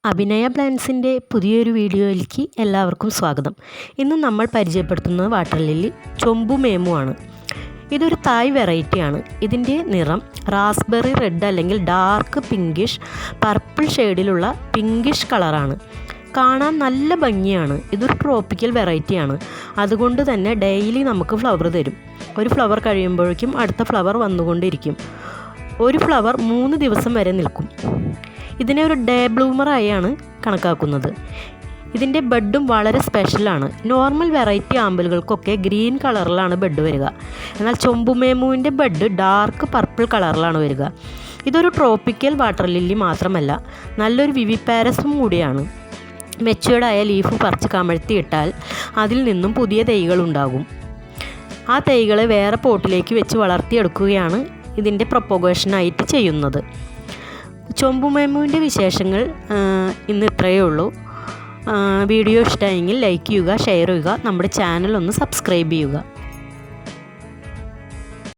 അഭിനയ പ്ലാന്റ്സിൻ്റെ പുതിയൊരു വീഡിയോയിലേക്ക് എല്ലാവർക്കും സ്വാഗതം. ഇന്ന് നമ്മൾ പരിചയപ്പെടുത്തുന്നത് വാട്ടർ ലില്ലി ചൊമ്പുമേമു ആണ്. ഇതൊരു തായ് വെറൈറ്റിയാണ്. ഇതിൻ്റെ നിറം റാസ്ബെറി റെഡ് അല്ലെങ്കിൽ ഡാർക്ക് പിങ്കിഷ് പർപ്പിൾ ഷെയ്ഡിലുള്ള പിങ്കിഷ് കളറാണ്. കാണാൻ നല്ല ഭംഗിയാണ്. ഇതൊരു ട്രോപ്പിക്കൽ വെറൈറ്റിയാണ്. അതുകൊണ്ട് തന്നെ ഡെയിലി നമുക്ക് ഫ്ലവർ തരും. ഒരു ഫ്ലവർ കഴിയുമ്പോഴേക്കും അടുത്ത ഫ്ലവർ വന്നുകൊണ്ടിരിക്കും. ഒരു ഫ്ലവർ 3 ദിവസം വരെ നിൽക്കും. ഇതിനെ ഒരു ഡേ ബ്ലൂമറായാണ് കണക്കാക്കുന്നത്. ഇതിൻ്റെ ബെഡും വളരെ സ്പെഷ്യലാണ്. നോർമൽ വെറൈറ്റി ആമ്പലുകൾക്കൊക്കെ ഗ്രീൻ കളറിലാണ് ബെഡ് വരിക. എന്നാൽ ചൊമ്പുമേമുവിൻ്റെ ബെഡ് ഡാർക്ക് പർപ്പിൾ കളറിലാണ് വരിക. ഇതൊരു ട്രോപ്പിക്കൽ വാട്ടർ ലില്ലി മാത്രമല്ല, നല്ലൊരു വിവിപാരസും കൂടിയാണ്. മെച്യൂർഡായ ലീഫ് പറിച്ച് കമഴ്ത്തിയിട്ടാൽ അതിൽ നിന്നും പുതിയ തൈകൾ ഉണ്ടാകും. ആ തൈകളെ വേറെ പോട്ടിലേക്ക് വെച്ച് വളർത്തിയെടുക്കുകയാണ് ഇതിൻ്റെ പ്രൊപ്പഗേഷനായിട്ട് ചെയ്യുന്നത്. ചൊമ്പുമേമുവിൻ്റെ വിശേഷങ്ങൾ ഇന്ന് ഇത്രയേ ഉള്ളൂ. വീഡിയോ ഇഷ്ടമായെങ്കിൽ ലൈക്ക് ചെയ്യുക, ഷെയർ ചെയ്യുക, നമ്മുടെ ചാനൽ ഒന്ന് സബ്സ്ക്രൈബ് ചെയ്യുക.